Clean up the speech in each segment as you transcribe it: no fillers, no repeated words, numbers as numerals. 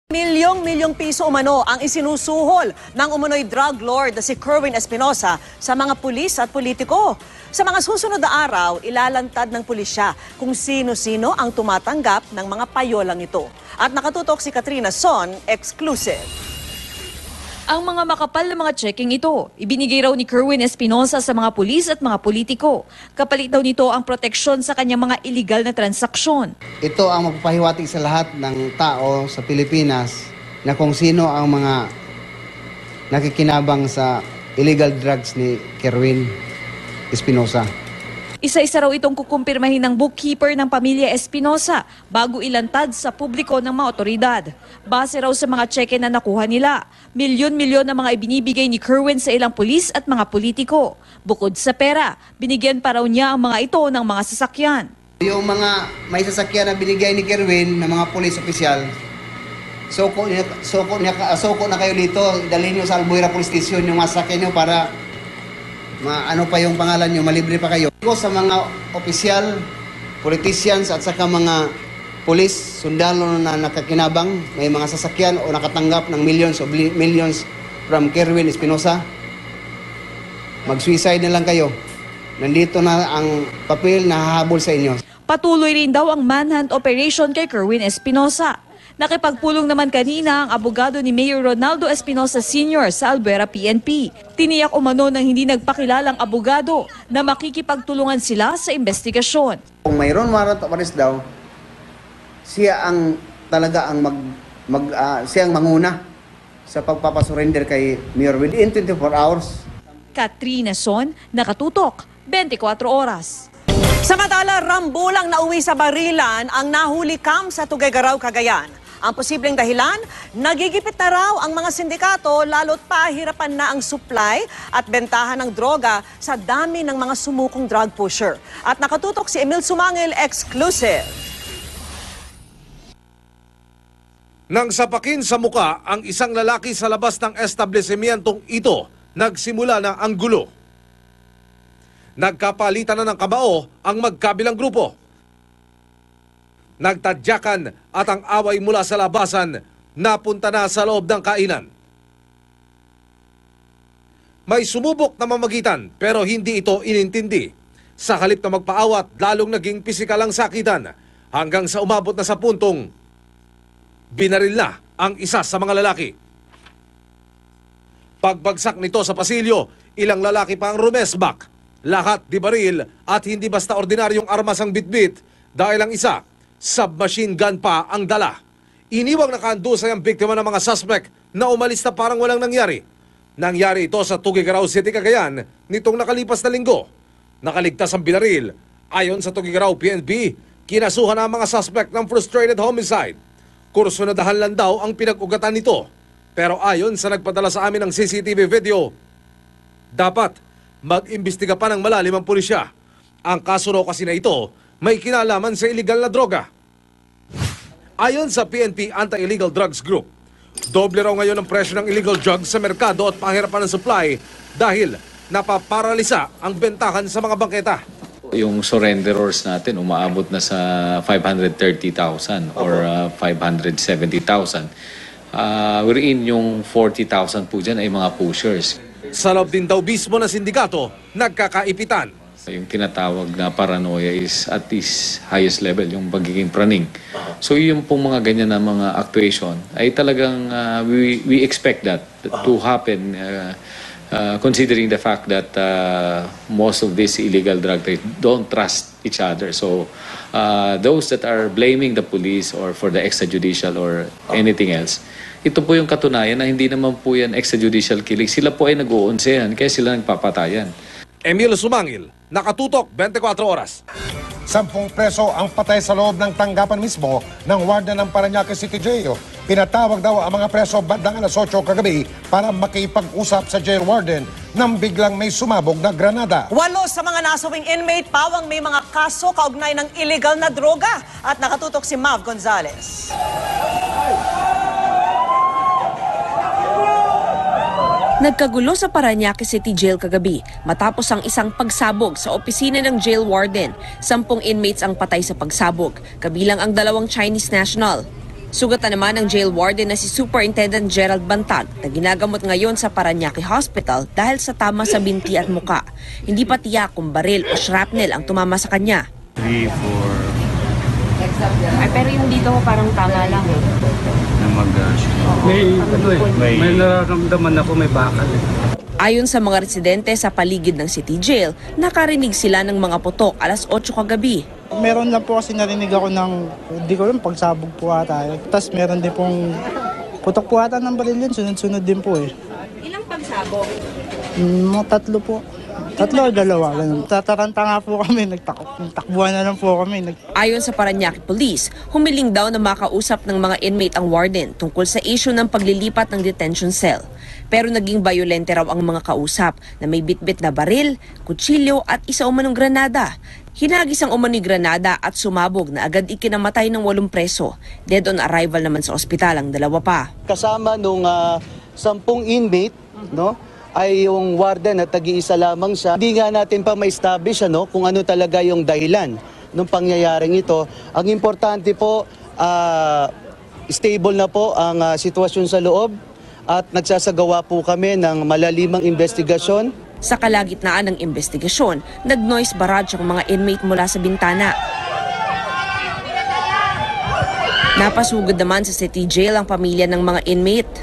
Milyong-milyong piso umano ang isinusuhol ng umano'y drug lord na si Kerwin Espinosa sa mga pulis at politiko. Sa mga susunod na araw, ilalantad ng pulisya kung sino-sino ang tumatanggap ng mga payolang ito. At nakatutok si Katrina Son, exclusive. Ang mga makapal na mga checking ito, ibinigay raw ni Kerwin Espinosa sa mga pulis at mga politiko. Kapalit daw nito ang proteksyon sa kanyang mga iligal na transaksyon. Ito ang magpapahiwatig sa lahat ng tao sa Pilipinas na kung sino ang mga nakikinabang sa illegal drugs ni Kerwin Espinosa. Isa-isa raw itong kukumpirmahin ng bookkeeper ng pamilya Espinosa bago ilantad sa publiko ng mga otoridad. Base raw sa mga cheque na nakuha nila, milyon-milyon na mga ibinibigay ni Kerwin sa ilang pulis at mga politiko. Bukod sa pera, binigyan pa raw niya ang mga ito ng mga sasakyan. Yung mga may sasakyan na binigay ni Kerwin ng mga pulis opisyal, soko na kayo dito, dalhin nyo sa Albuera Police Station yung masakyan nyo para ano pa yung pangalan nyo, malibre pa kayo. Sa mga opisyal, politicians at saka mga pulis, sundalo na nakakinabang, may mga sasakyan o nakatanggap ng millions from Kerwin Espinosa, mag-suicide na lang kayo. Nandito na ang papel na hahabol sa inyo. Patuloy rin daw ang manhunt operation kay Kerwin Espinosa. Nakipagpulong naman kanina ang abogado ni Mayor Ronaldo Espinosa Sr. sa Albuera PNP. Tiniyak umano ng hindi nagpakilalang abogado na makikipagtulungan sila sa investigasyon. Kung mayroon warrant of arrest daw, siya ang talaga ang siya ang manguna sa pagpapasurrender kay Mayor within 24 hours. Katrina Son, nakatutok, 24 oras. Samantala, rambulang nauwi sa barilan ang nahuli kam sa Tuguegarao, Cagayan. Ang posibleng dahilan, nagigipit na raw ang mga sindikato lalo't pahirapan na ang supply at bentahan ng droga sa dami ng mga sumukong drug pusher. At nakatutok si Emil Sumangil, exclusive. Nang sapakin sa muka ang isang lalaki sa labas ng establishmentong ito, nagsimula na ang gulo. Nagkapalitan na ng kabao ang magkabilang grupo. Nagtadyakan at ang away mula sa labasan napunta na sa loob ng kainan. May sumubok na mamagitan pero hindi ito inintindi. Sa halip na magpaawat, lalong naging pisikal ang sakitan hanggang sa umabot na sa puntong binaril na ang isa sa mga lalaki. Pagbagsak nito sa pasilyo, ilang lalaki pa ang rumesbak. Lahat di baril at hindi basta ordinaryong armas ang bitbit dahil ang isa, submachine gun pa ang dala. Iniwang nakahandusay ang biktima ng mga suspect na umalis na parang walang nangyari. Nangyari ito sa Tuguegarao City, Cagayan nitong nakalipas na linggo. Nakaligtas ang binaril. Ayon sa Tuguegarao PNP, kinasuhan ang mga suspect ng frustrated homicide. Kurso na dahan lang daw ang pinag-ugatan nito. Pero ayon sa nagpadala sa amin ng CCTV video, dapat mag-imbestiga pa ng malalim ang pulisya. Ang kaso raw kasi na ito may kinalaman sa illegal na droga. Ayon sa PNP Anti-Illegal Drugs Group, doble raw ngayon ang presyo ng illegal drugs sa merkado at pahirapan ng supply dahil napaparalisa ang bentahan sa mga bangketa. Yung surrenderers natin umaabot na sa 530,000 or 570,000. Wherein yung 40,000 po dyan ay mga pushers. Sa loob din daw mismo ng sindikato, nagkakaipitan. Yung tinatawag na paranoia is at its highest level, yung pagiging praning. So yung pong mga ganyan na mga actuation ay talagang we expect that to happen considering the fact that most of these illegal drug trade don't trust each other. So those that are blaming the police or for the extrajudicial or anything else, ito po yung katunayan na hindi naman po yan extrajudicial killing. Sila po ay nag-uunsehan kaya sila nagpapatayan. Emil Sumangil, nakatutok 24 oras. 10 preso ang patay sa loob ng tanggapan mismo ng warden ng Parañaque City Jail. Pinatawag daw ang mga preso bandang alas 8 kagabi para makipag-usap sa jail warden nang biglang may sumabog na granada. 8 sa mga nasawing inmate pawang may mga kaso kaugnay ng illegal na droga. At nakatutok si Mav Gonzalez. Nagkagulo sa Parañaque City Jail kagabi matapos ang isang pagsabog sa opisina ng jail warden. 10 inmates ang patay sa pagsabog, kabilang ang 2 Chinese national. Sugatan naman ng jail warden na si Superintendent Gerald Bantag na ginagamot ngayon sa Parañaque Hospital dahil sa tama sa binti at muka. Hindi pa tiyak kung baril o shrapnel ang tumama sa kanya. 3, 4 Ay, pero yung dito ko parang tama lang. na may nararamdaman ako, may bakal. Ayon sa mga residente sa paligid ng City Jail, nakarinig sila ng mga putok alas 8 kagabi. Meron lang po kasi narinig ako ng, hindi ko alam, pagsabog po ata. Tapos meron din pong putok po ata ng baril yun, sunod-sunod din po eh. Ilang pagsabog? Mga 3 po. 3 o 2, ganun. Tataranta nga po kami, nagtakbuhan na lang po kami. Ayon sa Parañaque Police, humiling daw na makausap ng mga inmate ang warden tungkol sa issue ng paglilipat ng detention cell. Pero naging bayolente raw ang mga kausap na may bitbit na baril, kutsilyo at isa umanong granada. Hinagis ang umano'y granada at sumabog na agad ikinamatay ng 8 preso. Dead on arrival naman sa ospital ang 2 pa. Kasama nung 10 inmate, no, ay yung warden at tag-iisa lamang siya. Hindi nga natin pa ma-establish kung ano talaga yung dahilan ng pangyayaring ito. Ang importante po, stable na po ang sitwasyon sa loob at nagsasagawa po kami ng malalimang investigasyon. Sa kalagitnaan ng investigasyon, nag-noise barrage ang mga inmate mula sa bintana. Napasugod naman sa City Jail ang pamilya ng mga inmate.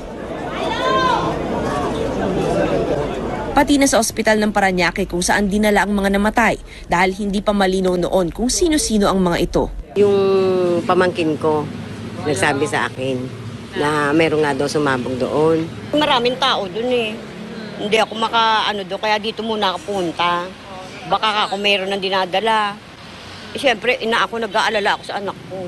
Pati na sa ospital ng Parañaque kung saan dinala ang mga namatay dahil hindi pa malinaw noon kung sino-sino ang mga ito. Yung pamangkin ko, nagsabi sa akin na meron nga daw sumabog doon. Maraming tao doon eh. Hindi ako doon, kaya dito muna ako punta. Baka ako meron ng dinadala. Siyempre, ako nag-aalala ako sa anak ko.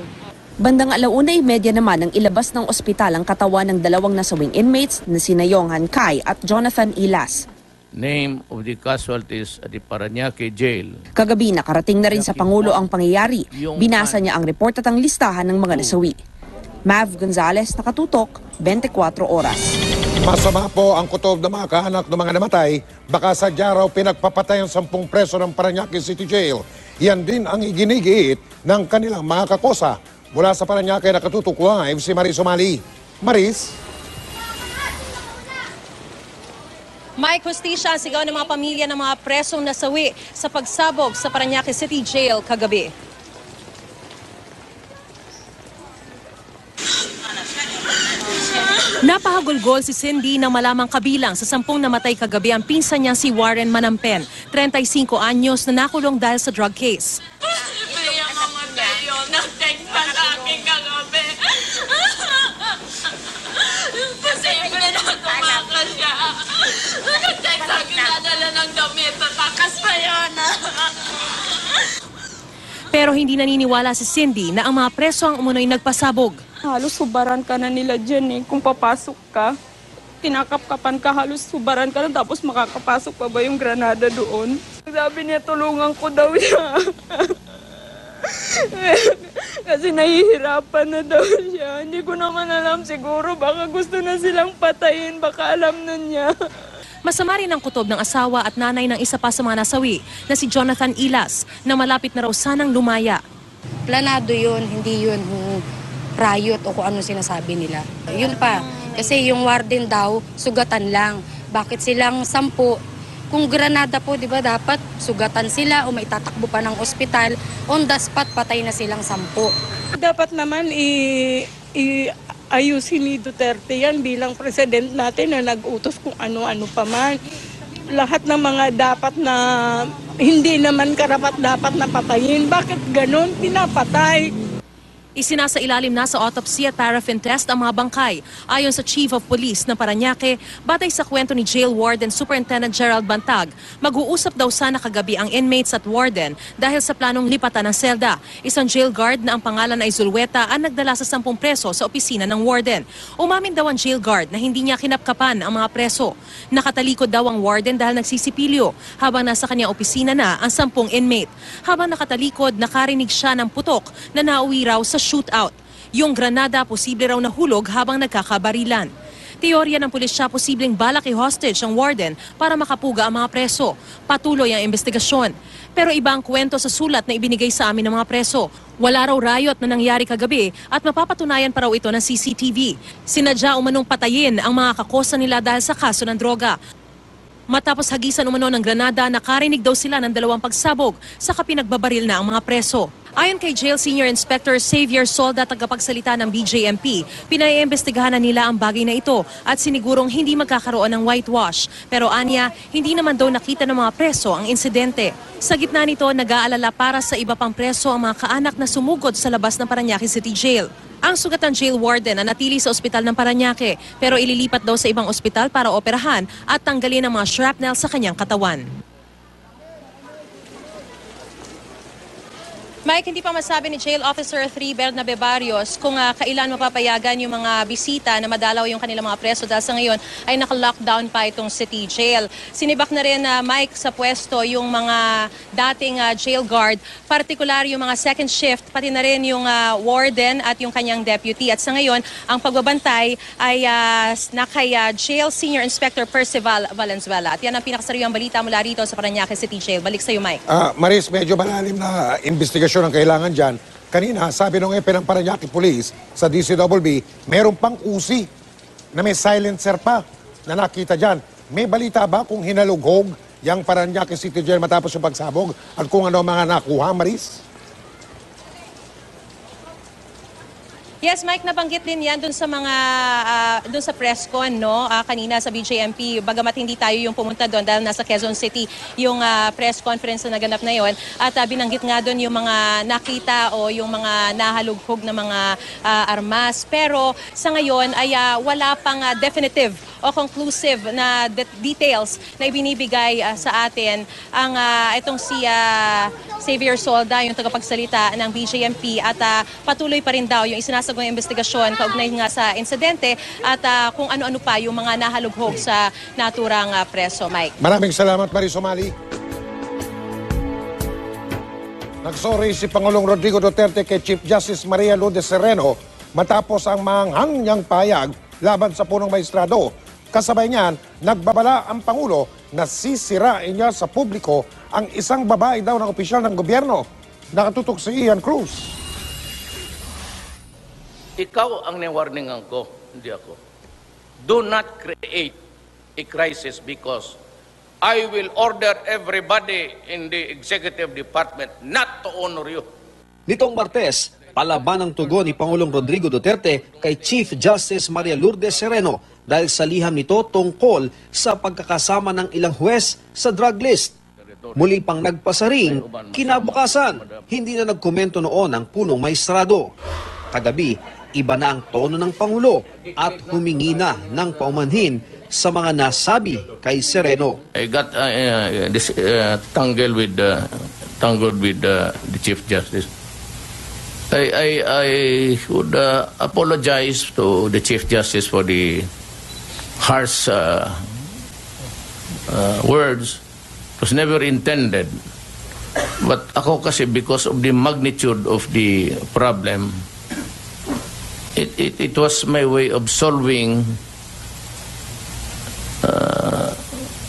Bandang 1:30 naman nang ilabas ng ospital ang katawan ng 2 nasawing inmates na sina Yonghan Kai at Jonathan Ilas. Name of the casualties at the Parañaque Jail. Kagabi nakarating na rin sa Pangulo ang pangyayari. Binasa niya ang report at ang listahan ng mga nasawi. Mav Gonzalez, Nakatutok, 24 Oras. Masama po ang kutob na mga kaanak ng mga namatay. Baka sadya raw pinagpapatay ang 10 preso ng Parañaque City Jail. Yan din ang iginigiit ng kanilang mga kakosa. Mula sa Parañaque, Nakatutok live si Maris Umali. Maris? May hustisya ang sigaw ng mga pamilya ng mga presong nasawi sa pagsabog sa Parañaque City Jail kagabi. Napahagulgol si Cindy nang malamang kabilang sa 10 namatay kagabi ang pinsan niya si Warren Manampen, 35 anyos na nakulong dahil sa drug case. Pero hindi naniniwala si Cindy na ang mga preso ang umunoy nagpasabog. Halos subaran ka na nila dyan eh. Kung papasok ka, kinakapkapan ka, halos subaran ka na tapos makakapasok pa ba yung granada doon? Sabi niya, tulungan ko daw siya. Kasi nahihirapan na daw siya. Hindi ko naman alam, siguro baka gusto na silang patayin, baka alam na niya. Masama rin ang kutob ng asawa at nanay ng isa pa sa mga nasawi na si Jonathan Ilas na malapit na raw sanang lumaya. Planado yun, hindi yun riot o kung ano sinasabi nila. Yun pa, kasi yung warden daw, sugatan lang. Bakit silang 10? Kung granada po, di ba, dapat sugatan sila o may tatakbo pa ng ospital. On the spot, patay na silang 10. Dapat naman ayusin ni Duterte yan bilang president natin na nag-utos kung ano-ano pa man. Lahat ng mga dapat na hindi naman karapat-dapat na patayin. Bakit ganon? Pinapatay. Isinasailalim na sa autopsy at paraffin test ang mga bangkay. Ayon sa Chief of Police ng Parañaque, batay sa kwento ni Jail Warden Superintendent Gerald Bantag, mag-uusap daw sana kagabi ang inmates at warden dahil sa planong lipatan ng selda. Isang jail guard na ang pangalan ay Zulweta ang nagdala sa 10 preso sa opisina ng warden. Umamin daw ang jail guard na hindi niya kinapkapan ang mga preso. Nakatalikod daw ang warden dahil nagsisipilyo habang nasa kanyang opisina na ang 10 inmate. Habang nakatalikod, nakarinig siya ng putok na nauwi raw sa shootout. Yung granada posible raw nahulog habang nagkakabarilan. Teorya ng pulisya, posibleng balak i-hostage ang warden para makapuga ang mga preso. Patuloy ang investigasyon. Pero iba ang kwento sa sulat na ibinigay sa amin ng mga preso. Wala raw riot na nangyari kagabi at mapapatunayan pa raw ito ng CCTV. Sinadya umanong patayin ang mga kakosa nila dahil sa kaso ng droga. Matapos hagisan umano ng granada, nakarinig daw sila ng 2 pagsabog sa pinagbabaril na ang mga preso. Ayon kay Jail Senior Inspector Xavier Solda, tagapagsalita ng BJMP, pinaiimbestigahan na nila ang bagay na ito at sinigurong hindi magkakaroon ng whitewash. Pero anya, hindi naman daw nakita ng mga preso ang insidente. Sa gitna nito, nag-aalala para sa iba pang preso ang mga kaanak na sumugod sa labas ng Parañaque City Jail. Ang sugatan jail warden na natili sa ospital ng Parañaque pero ililipat daw sa ibang ospital para operahan at tanggalin ang mga shrapnel sa kanyang katawan. Mike, hindi pa masabi ni Jail Officer 3 Bernabe Barrios kung kailan mapapayagan yung mga bisita na madalaw yung kanilang mga preso dahil sa ngayon ay naka-lockdown pa itong city jail. Sinibak na rin Mike sa pwesto yung mga dating jail guard, partikular yung mga second shift, pati na rin yung warden at yung kanyang deputy. At sa ngayon, ang pagbabantay ay kay Jail Senior Inspector Percival Valenzuela. At yan ang pinakasariwang balita mula rito sa Parañaque City Jail. Balik sa iyo, Mike. Maris, medyo malalim na investigasyon ang kailangan dyan. Kanina, sabi ng EPE ng Parañaque Police sa DCWB, meron pang usi na may silencer pa na nakita dyan. May balita ba kung hinalughog yung Parañaque City Jail matapos yung pagsabog at kung ano mga nakuha, Maris? Yes, Mike, nabanggit din yan dun sa mga dun sa press con, no? Kanina sa BJMP, bagamat hindi tayo yung pumunta doon dahil nasa Quezon City yung press conference na naganap na yon. At binanggit nga doon yung mga nakita o yung mga nahalughog na mga armas. Pero sa ngayon ay wala pang definitive o conclusive na details na ibinibigay sa atin ang itong si Xavier Solda, yung tagapagsalita ng BJMP, at patuloy pa rin daw yung isinasagawang investigasyon kaugnay nga sa insidente at kung ano-ano pa yung mga nahalughog sa naturang preso. Mike. Maraming salamat, Maris Somali. Nagsorry si Pangulong Rodrigo Duterte kay Chief Justice Maria Lourdes Sereno matapos ang manghang niyang payag laban sa punong maestrado. Kasabay niyan, nagbabala ang Pangulo na sisirain niya sa publiko ang isang babae daw ng opisyal ng gobyerno. Nakatutok si Ian Cruz. Ikaw ang niwarningan ko, hindi ako. Do not create a crisis because I will order everybody in the executive department not to honor you. Nitong Martes, palaban ang tugon ni Pangulong Rodrigo Duterte kay Chief Justice Maria Lourdes Sereno dahil sa liham nito tungkol sa pagkakasama ng ilang huwes sa drug list. Muli pang nagpasaring, kinabukasan, hindi na nagkomento noon ang punong maestrado. Kagabi, iba na ang tono ng Pangulo at humingi na ng paumanhin sa mga nasabi kay Sereno. I got tangled with the Chief Justice. I would apologize to the Chief Justice for the harsh words. It was never intended. But ako kasi, because of the magnitude of the problem, it was my way of solving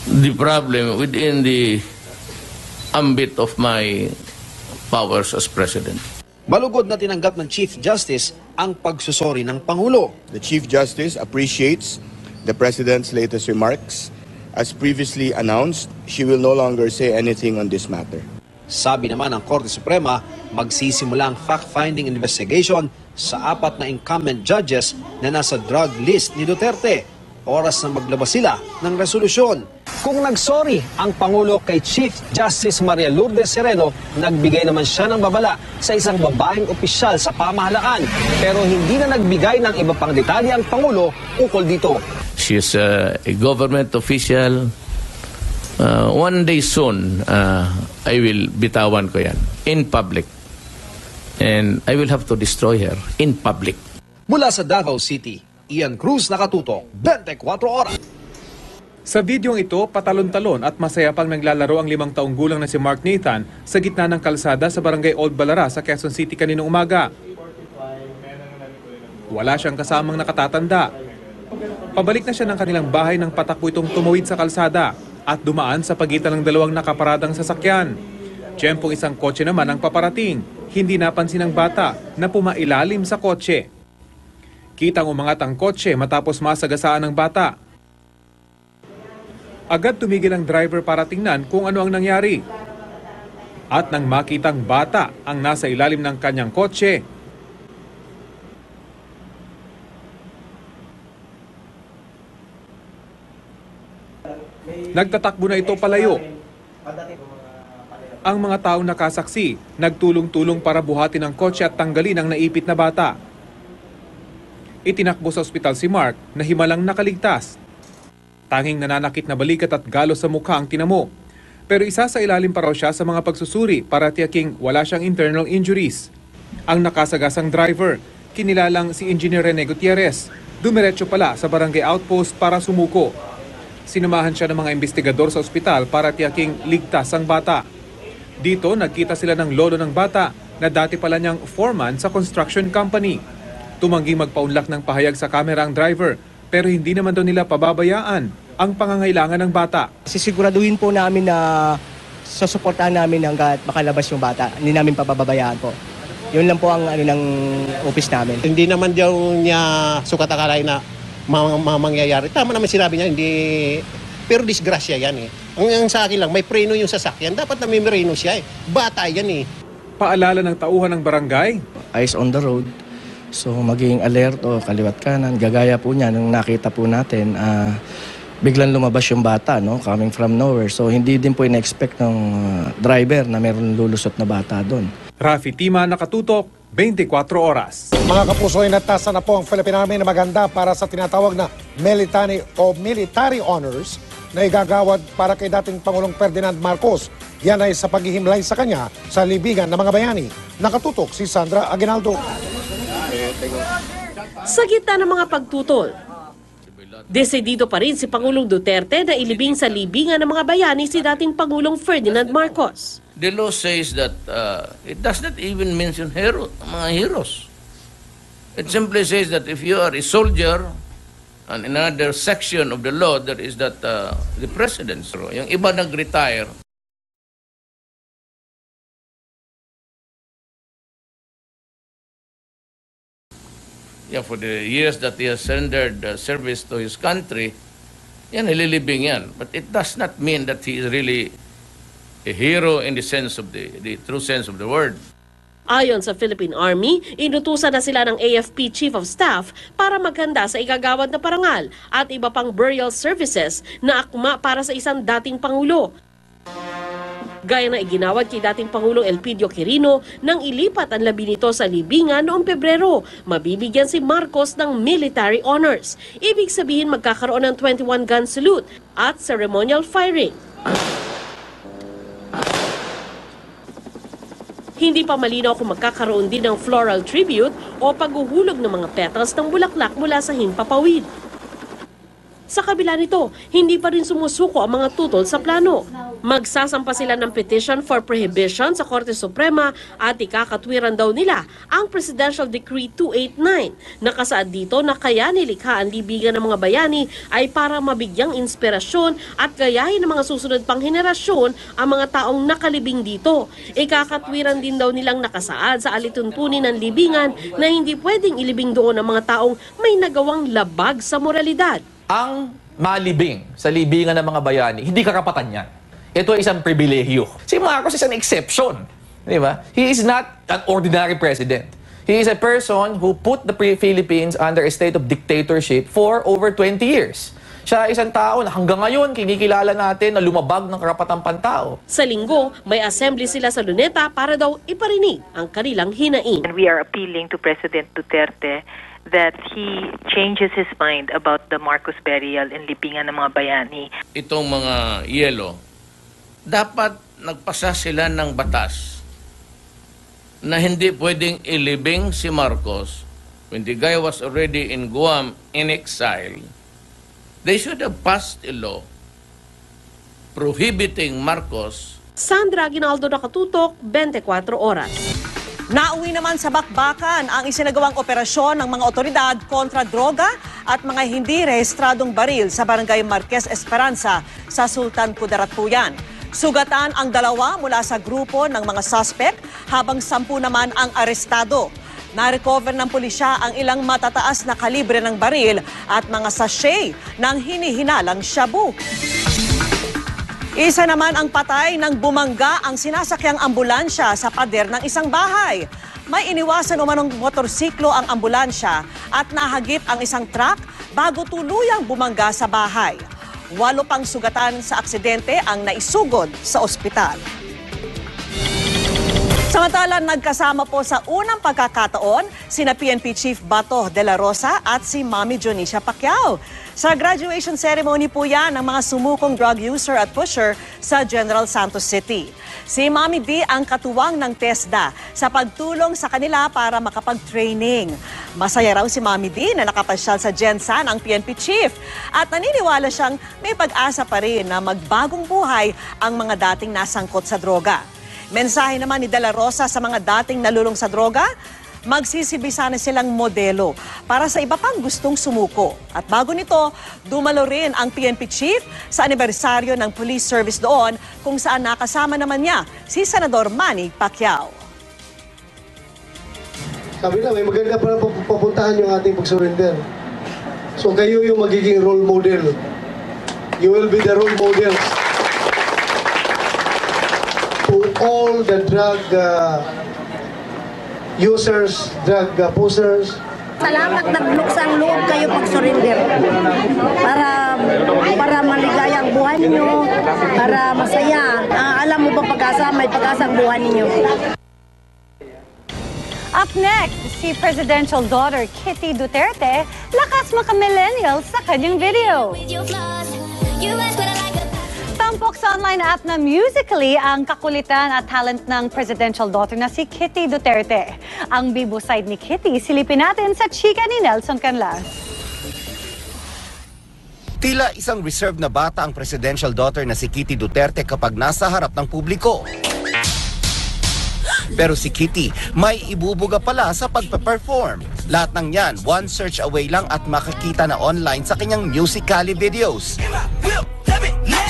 the problem within the ambit of my powers as President. Malugod na tinanggap ng Chief Justice ang pagsusori ng Pangulo. The Chief Justice appreciates the President's latest remarks. As previously announced, she will no longer say anything on this matter. Sabi naman ng Korte Suprema, magsisimula ang fact-finding investigation sa 4 na incumbent judges na nasa drug list ni Duterte. Oras na maglabas sila ng resolusyon. Kung nagsorry ang Pangulo kay Chief Justice Maria Lourdes Sereno, nagbigay naman siya ng babala sa isang babaeng opisyal sa pamahalaan. Pero hindi na nagbigay ng iba pang detalye ang Pangulo ukol dito. She is a government official. One day soon, I will bitawan ko yan in public. And I will have to destroy her in public. Mula sa Davao City, Ian Cruz, nakatutok, 24 oras. Sa videong ito, patalon-talon at masaya pang naglalaro ang 5 taong gulang na si Mark Nathan sa gitna ng kalsada sa barangay Old Balara sa Quezon City kaninang umaga. Wala siyang kasamang nakatatanda. Pabalik na siya ng kanilang bahay nang patakbo itong tumawid sa kalsada at dumaan sa pagitan ng dalawang nakaparadang sasakyan. Tiyempong isang kotse naman ang paparating. Hindi napansin ng bata na pumailalim sa kotse. Kitang umangat ang kotse matapos masagasaan ng bata. Agad tumigil ang driver para tingnan kung ano ang nangyari. At nang makitang bata ang nasa ilalim ng kanyang kotse, nagtatakbo na ito palayo. Ang mga taong nakasaksi, nagtulong-tulong para buhatin ang kotse at tanggalin ang naipit na bata. Itinakbo sa ospital si Mark na himalang nakaligtas. Tanging nananakit na balikat at galos sa mukha ang tinamo. Pero isa sa ilalim pa raw siya sa mga pagsusuri para tiyaking wala siyang internal injuries. Ang nakasagasang driver, kinilalang si Engineer Rene Gutierrez, dumiretso pala sa barangay outpost para sumuko. Sinamahan siya ng mga investigador sa ospital para tiyaking ligtas ang bata. Dito nagkita sila ng lolo ng bata na dati pala niyang foreman sa construction company. Tumangging magpaunlak ng pahayag sa kamera ang driver pero hindi naman daw nila pababayaan ang pangangailangan ng bata. Sisiguraduhin po namin na susuportahan namin hanggat makalabas yung bata. Hindi namin pababayaan po. Yun lang po ang ng office namin. Hindi naman daw niya sukat-akalay na mangyayari. Tama naman sinabi niya, hindi. Pero disgrasya yan eh. Ang sa akin lang, may preno yung sasakyan. Dapat na may preno siya eh. Bata yan eh. Paalala ng tauhan ng barangay. Eyes on the road. So maging alert o kaliwat kanan. Gagaya po niya nung nakita po natin, biglang lumabas yung bata, no, coming from nowhere. So hindi din po in-expect ng driver na meron lulusot na bata doon. Rafi Tima, nakatutok, 24 oras. Mga kapuso, inatasan na po ang Philippine Army na maganda para sa tinatawag na military honors na igagawad para kay dating Pangulong Ferdinand Marcos. Yan ay sa paghihimlay sa kanya sa libingan ng mga bayani. Nakatutok si Sandra Aguinaldo. Sa gitna ng mga pagtutol, desidido pa rin si Pangulong Duterte na ilibing sa libingan ng mga bayani si dating Pangulong Ferdinand Marcos. The law says that it does not even mention mga heroes. It simply says that if you are a soldier, and in another section of the law, there is that the president's law. Yung iba nag-retire. Yeah, for the years that he has rendered service to his country, yan, nililibing yan. But it does not mean that he is really a hero in the sense of the true sense of the word. Ayon sa Philippine Army, inutusan na sila ng AFP Chief of Staff para maghanda sa igagawad na parangal at iba pang burial services na akma para sa isang dating Pangulo. Gaya na iginawad kay dating Pangulong Elpidio Quirino nang ilipat ang labi nito sa libingan noong Pebrero, mabibigyan si Marcos ng military honors. Ibig sabihin magkakaroon ng 21-gun salute at ceremonial firing. Hindi pa malinaw kung magkakaroon din ng floral tribute o paghuhulog ng mga petals ng bulaklak mula sa himpapawid. Sa kabila nito, hindi pa rin sumusuko ang mga tutol sa plano. Magsasampa sila ng petition for prohibition sa Korte Suprema at ikakatwiran daw nila ang Presidential Decree 289. Nakasaad dito na kaya nilikha ang libingan ng mga bayani ay para mabigyang inspirasyon at gayahin ng mga susunod pang henerasyon ang mga taong nakalibing dito. Ikakatwiran din daw nilang nakasaad sa alituntunin ng libingan na hindi pwedeng ilibing doon ang mga taong may nagawang labag sa moralidad. Ang malibing sa libingan ng mga bayani, hindi karapatan niya. Ito ay isang pribilehyo. Si Marcos is an exception. Di ba? He is not an ordinary president. He is a person who put the Philippines under a state of dictatorship for over 20 years. Siya ay isang tao na hanggang ngayon kinikilala natin na lumabag ng karapatang pantao. Sa linggo, may assembly sila sa Luneta para daw iparinig ang kanilang hinaing. And we are appealing to President Duterte that he changes his mind about the Marcos burial in libingan ng mga bayani. Itong mga yelo, dapat nagpasa sila ng batas na hindi pwedeng ilibing si Marcos when the guy was already in Guam in exile. They should have passed a law prohibiting Marcos. Sandra Aguinaldo, nakatutok, 24 oras. Nauwi naman sa bakbakan ang isinagawang operasyon ng mga otoridad kontra droga at mga hindi rehistradong baril sa Barangay Marquez Esperanza sa Sultan Kudarat po yan. Sugatan ang 2 mula sa grupo ng mga suspect habang 10 naman ang arestado. Na-recover ng pulisya ang ilang matataas na kalibre ng baril at mga sachet ng hinihinalang shabu. Isa naman ang patay nang bumangga ang sinasakyang ambulansya sa pader ng isang bahay. May iniwasan umanong motorsiklo ang ambulansya at nahagip ang isang truck bago tuluyang bumangga sa bahay. 8 pang sugatan sa aksidente ang naisugod sa ospital. Samantala, nagkasama po sa unang pagkakataon sina PNP Chief Bato de la Rosa at si Mami Dionisia Pacquiao. Sa graduation ceremony po yan ng mga sumukong drug user at pusher sa General Santos City. Si Mami B ang katuwang ng TESDA sa pagtulong sa kanila para makapag-training. Masaya raw si Mami B na nakapasyal sa Gensan ang PNP Chief at naniniwala siyang may pag-asa pa rin na magbagong buhay ang mga dating nasangkot sa droga. Mensahe naman ni De La Rosa sa mga dating nalulong sa droga, magsisibisa na silang modelo para sa iba pang gustong sumuko. At bago nito, dumalo rin ang PNP Chief sa anibersaryo ng police service doon kung saan nakasama naman niya si Senador Manny Pacquiao. Sabi na, may maganda pa papuntahan yung ating pag-surrender. So kayo yung magiging role model. You will be the role models to all the drug users, drug pushers. Salamat nagluksang loob kayo pag-surrender para maligaya ang buhay ninyo, para masaya. Alam mo ba pag-asa, may pag-asa ang buhay ninyo. Up next, si presidential daughter Kitty Duterte lakas maka-millennials sa kanyang video. Tampok sa online app na Musical.ly ang kakulitan at talent ng presidential daughter na si Kitty Duterte. Ang bibo side ni Kitty, silipin natin sa chika ni Nelson Canlas. Tila isang reserved na bata ang presidential daughter na si Kitty Duterte kapag nasa harap ng publiko. Pero si Kitty may ibubuga pala sa pagpe-perform. Lahat ng yan, one search away lang at makikita na online sa kanyang Musical.ly videos.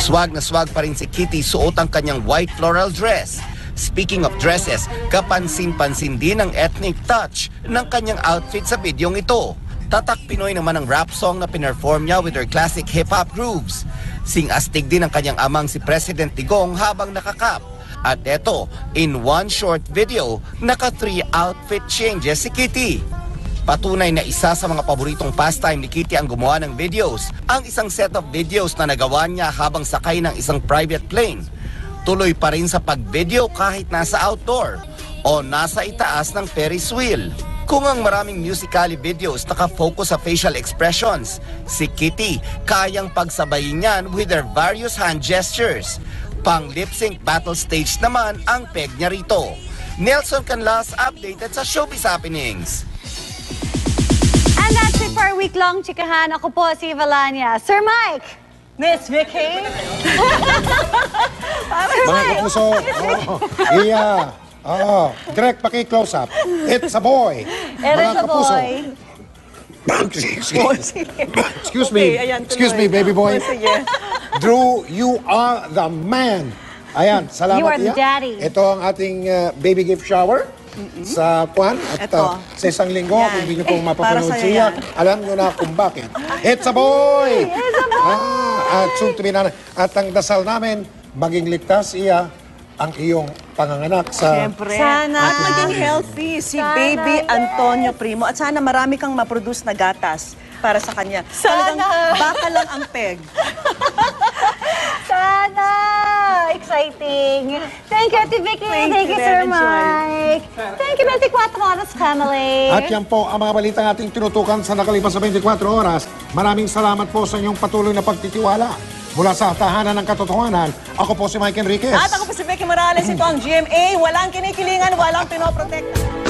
Swag na swag pa rin si Kitty, suot ang kanyang white floral dress. Speaking of dresses, kapansin-pansin din ang ethnic touch ng kanyang outfit sa videong ito. Tatak Pinoy naman ang rap song na pinerform niya with her classic hip-hop grooves. Sing-astig din ang kanyang amang si President Digong habang nakakap. At eto, in one short video, naka 3 outfit changes si Kitty. Patunay na isa sa mga paboritong pastime ni Kitty ang gumawa ng videos. Ang isang set of videos na nagawa niya habang sakay ng isang private plane. Tuloy pa rin sa pag-video kahit nasa outdoor o nasa itaas ng Ferris wheel. Kung ang maraming Musical.ly videos nakafocus sa facial expressions, si Kitty kayang pagsabayin yan with her various hand gestures. Pang lip-sync battle stage naman ang peg niya rito. Nelson Canlas, updated sa Showbiz Happenings. And that's it for our week-long chikahan. Ako po si Valania. Sir Mike! Miss Vicky! Mga kapuso, iya, direct paki-close up. It's a boy. It's a boy. Excuse me, baby boy. Drew, you are the man. Ayan, salamat. You are the daddy. Ito ang ating baby gift shower sa Kwan. At sa isang linggo, kung hindi nyo pong mapapanood siya, alam nyo na kung bakit. It's a boy! It's a boy! At soon to be na. At ang dasal namin, maging ligtas iya ang iyong panganganak sa... Siyempre. Sana. At maging healthy si Baby Antonio Primo. At sana marami kang ma-produce na gatas para sa kanya. Sana. Talagang baka lang ang peg. Sana! Exciting! Thank you, Ate Vicky. Thank you, Sir Mike. Thank you, 24 Oras family. At yan po ang mga balitang ating tinutukan sa nakalipas sa 24 oras. Maraming salamat po sa inyong patuloy na pagtitiwala. Mula sa tahanan ng katotohanan, ako po si Mike Enriquez. At ako po si Becky Morales. Ito ang GMA. Walang kinikilingan, walang pinoprotekta.